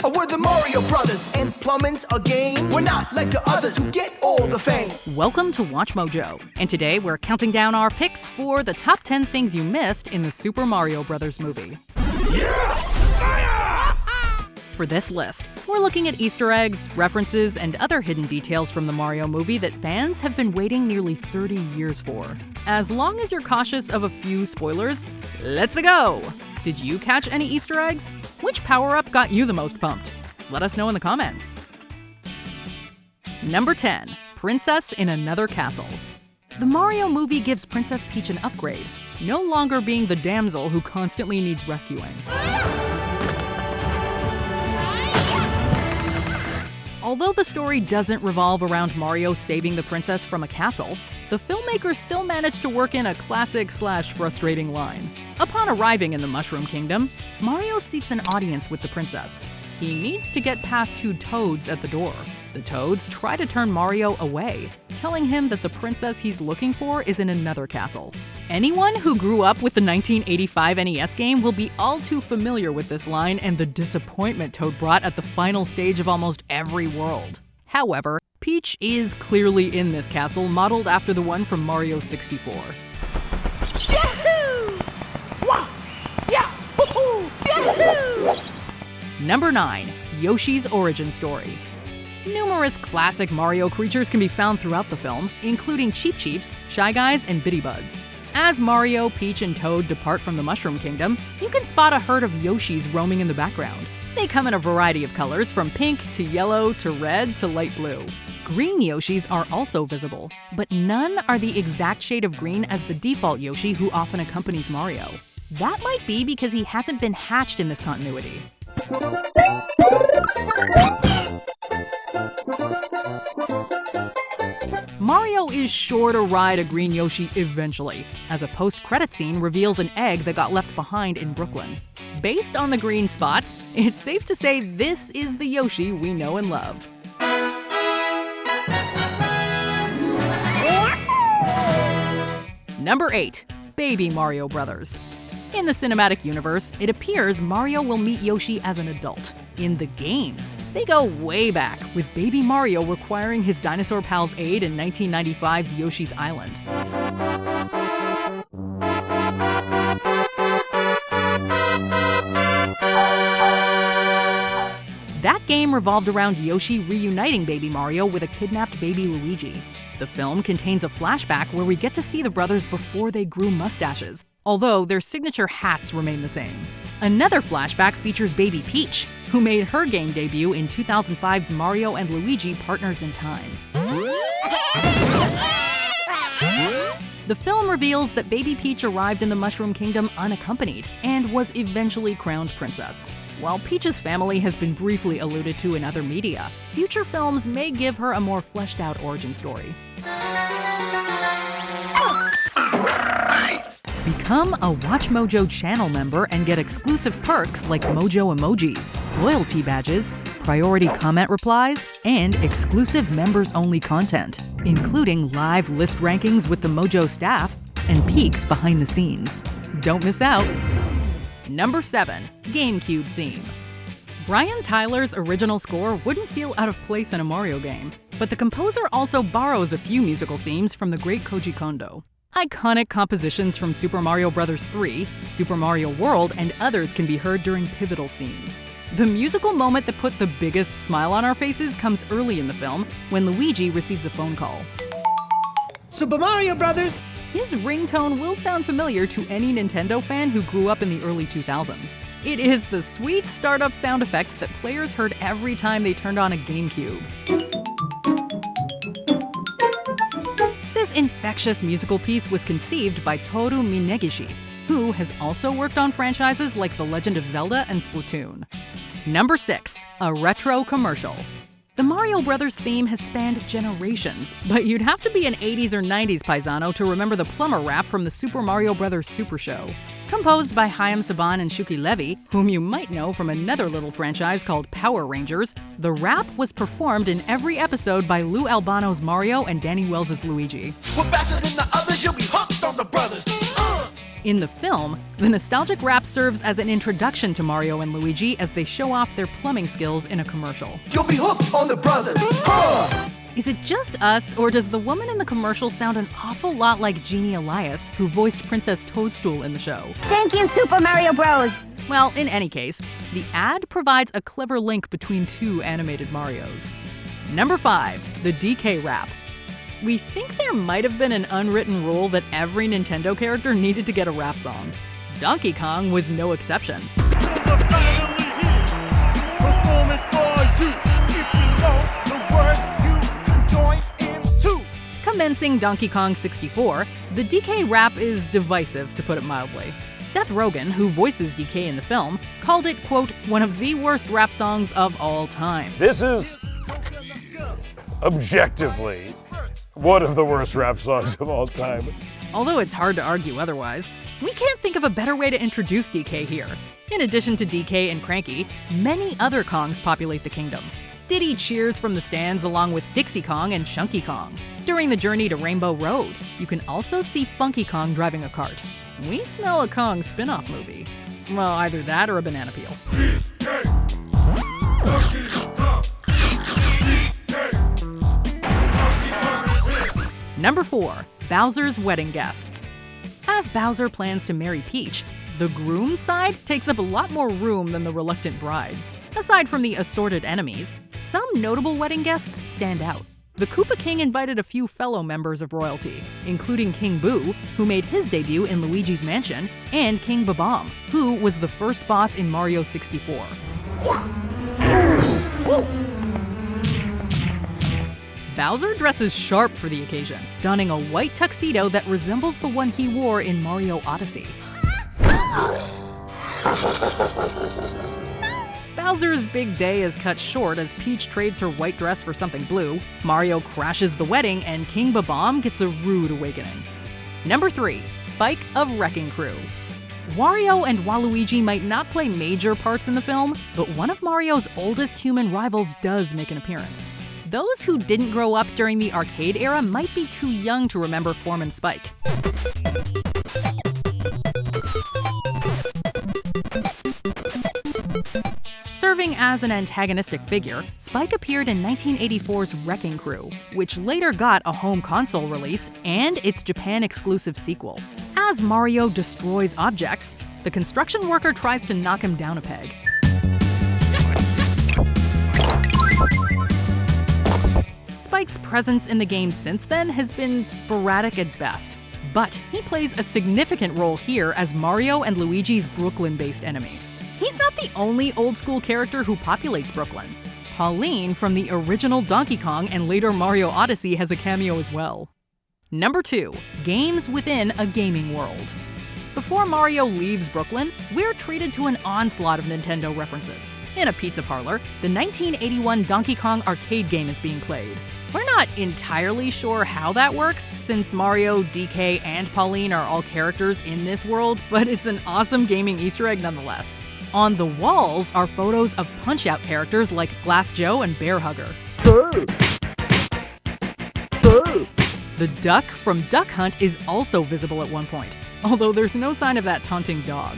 We're the Mario Brothers, and plumbing's a game. We're not like the others who get all the fame. Welcome to Watch Mojo, and today we're counting down our picks for the top 10 things you missed in the Super Mario Bros. Movie. Yes! Fire! For this list, we're looking at Easter eggs, references, and other hidden details from the Mario movie that fans have been waiting nearly 30 years for. As long as you're cautious of a few spoilers, let's go! Did you catch any Easter eggs? Which power-up got you the most pumped? Let us know in the comments. Number 10. Princess in Another Castle. The Mario movie gives Princess Peach an upgrade, no longer being the damsel who constantly needs rescuing. Although the story doesn't revolve around Mario saving the princess from a castle, the filmmakers still managed to work in a classic/frustrating line. Upon arriving in the Mushroom Kingdom, Mario seeks an audience with the princess. He needs to get past two toads at the door. The toads try to turn Mario away, telling him that the princess he's looking for is in another castle. Anyone who grew up with the 1985 NES game will be all too familiar with this line and the disappointment Toad brought at the final stage of almost every world. However, Peach is clearly in this castle, modeled after the one from Mario 64. Yahoo! Wah! Yahoo! Yahoo! Number 9. Yoshi's origin story. Numerous classic Mario creatures can be found throughout the film, including Cheep Cheeps, Shy Guys, and Bitty Buds. As Mario, Peach, and Toad depart from the Mushroom Kingdom, you can spot a herd of Yoshis roaming in the background. They come in a variety of colors, from pink to yellow to red to light blue. Green Yoshis are also visible, but none are the exact shade of green as the default Yoshi who often accompanies Mario. That might be because he hasn't been hatched in this continuity. Mario is sure to ride a green Yoshi eventually, as a post-credit scene reveals an egg that got left behind in Brooklyn. Based on the green spots, it's safe to say this is the Yoshi we know and love. Number 8. Baby Mario Brothers. In the cinematic universe, it appears Mario will meet Yoshi as an adult. In the games, they go way back, with baby Mario requiring his dinosaur pal's aid in 1995's Yoshi's Island. That game revolved around Yoshi reuniting baby Mario with a kidnapped baby Luigi. The film contains a flashback where we get to see the brothers before they grew mustaches, although their signature hats remain the same. Another flashback features baby Peach, who made her game debut in 2005's Mario and Luigi Partners in Time. The film reveals that baby Peach arrived in the Mushroom Kingdom unaccompanied and was eventually crowned princess. While Peach's family has been briefly alluded to in other media, future films may give her a more fleshed-out origin story. Become a WatchMojo channel member and get exclusive perks like Mojo emojis, loyalty badges, priority comment replies, and exclusive members-only content, including live list rankings with the Mojo staff and peeks behind the scenes. Don't miss out! Number 7. GameCube theme. Brian Tyler's original score wouldn't feel out of place in a Mario game, but the composer also borrows a few musical themes from the great Koji Kondo. Iconic compositions from Super Mario Bros. 3, Super Mario World, and others can be heard during pivotal scenes. The musical moment that put the biggest smile on our faces comes early in the film, when Luigi receives a phone call. Super Mario Brothers! His ringtone will sound familiar to any Nintendo fan who grew up in the early 2000s. It is the sweet startup sound effect that players heard every time they turned on a GameCube. This infectious musical piece was conceived by Toru Minegishi, who has also worked on franchises like The Legend of Zelda and Splatoon. Number 6. A retro commercial. The Mario Brothers theme has spanned generations, but you'd have to be an 80s or 90s paisano to remember the plumber rap from the Super Mario Bros. Super Show. Composed by Chaim Saban and Shuki Levy, whom you might know from another little franchise called Power Rangers, the rap was performed in every episode by Lou Albano's Mario and Danny Wells' Luigi. We're faster than the others, you'll be hooked on the brothers. In the film, the nostalgic rap serves as an introduction to Mario and Luigi as they show off their plumbing skills in a commercial. You'll be hooked on the brothers. Huh! Is it just us, or does the woman in the commercial sound an awful lot like Jeannie Elias, who voiced Princess Toadstool in the show? Thank you, Super Mario Bros. Well, in any case, the ad provides a clever link between two animated Marios. Number 5, the DK rap. We think there might have been an unwritten rule that every Nintendo character needed to get a rap song. Donkey Kong was no exception. Commencing Donkey Kong 64, the DK rap is divisive, to put it mildly. Seth Rogen, who voices DK in the film, called it, quote, one of the worst rap songs of all time. This is objectively one of the worst rap songs of all time. Although it's hard to argue otherwise, we can't think of a better way to introduce DK here. In addition to DK and Cranky, many other Kongs populate the kingdom. Diddy cheers from the stands along with Dixie Kong and Chunky Kong. During the journey to Rainbow Road, you can also see Funky Kong driving a cart. We smell a Kong spin-off movie. Well, either that or a banana peel. Number 4, Bowser's wedding guests. As Bowser plans to marry Peach, the groom's side takes up a lot more room than the reluctant brides. Aside from the assorted enemies, some notable wedding guests stand out. The Koopa King invited a few fellow members of royalty, including King Boo, who made his debut in Luigi's Mansion, and King Babam, who was the first boss in Mario 64. Bowser dresses sharp for the occasion, donning a white tuxedo that resembles the one he wore in Mario Odyssey. Bowser's big day is cut short as Peach trades her white dress for something blue, Mario crashes the wedding, and King Babam gets a rude awakening. Number 3, Spike of Wrecking Crew. Wario and Waluigi might not play major parts in the film, but one of Mario's oldest human rivals does make an appearance. Those who didn't grow up during the arcade era might be too young to remember Foreman Spike. Serving as an antagonistic figure, Spike appeared in 1984's Wrecking Crew, which later got a home console release and its Japan-exclusive sequel. As Mario destroys objects, the construction worker tries to knock him down a peg. Spike's presence in the game since then has been sporadic at best, but he plays a significant role here as Mario and Luigi's Brooklyn-based enemy. He's not the only old-school character who populates Brooklyn. Pauline from the original Donkey Kong and later Mario Odyssey has a cameo as well. Number 2, games within a gaming world. Before Mario leaves Brooklyn, we're treated to an onslaught of Nintendo references. In a pizza parlor, the 1981 Donkey Kong arcade game is being played. We're not entirely sure how that works, since Mario, DK, and Pauline are all characters in this world, but it's an awesome gaming Easter egg nonetheless. On the walls are photos of Punch-Out characters like Glass Joe and Bear Hugger. The duck from Duck Hunt is also visible at one point, although there's no sign of that taunting dog.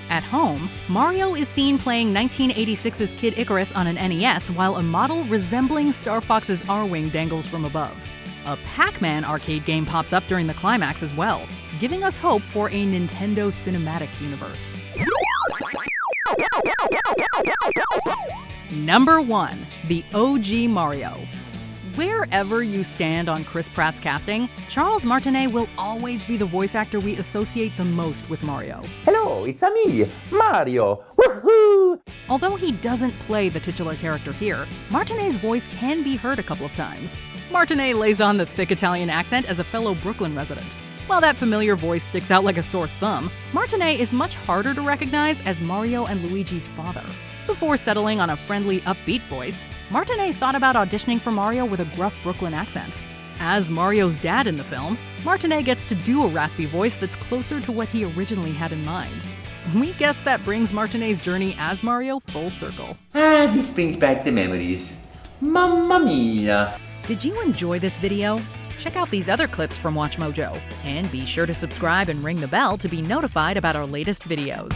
At home, Mario is seen playing 1986's Kid Icarus on an NES while a model resembling Star Fox's R-Wing dangles from above. A Pac-Man arcade game pops up during the climax as well, giving us hope for a Nintendo cinematic universe. Number 1, the OG Mario. Wherever you stand on Chris Pratt's casting, Charles Martinet will always be the voice actor we associate the most with Mario. Hello, it's me, Mario! Woohoo! Although he doesn't play the titular character here, Martinet's voice can be heard a couple of times. Martinet lays on the thick Italian accent as a fellow Brooklyn resident. While that familiar voice sticks out like a sore thumb, Martinet is much harder to recognize as Mario and Luigi's father. Before settling on a friendly, upbeat voice, Martinet thought about auditioning for Mario with a gruff Brooklyn accent. As Mario's dad in the film, Martinet gets to do a raspy voice that's closer to what he originally had in mind. We guess that brings Martinet's journey as Mario full circle. This brings back the memories. Mamma mia! Did you enjoy this video? Check out these other clips from WatchMojo, and be sure to subscribe and ring the bell to be notified about our latest videos.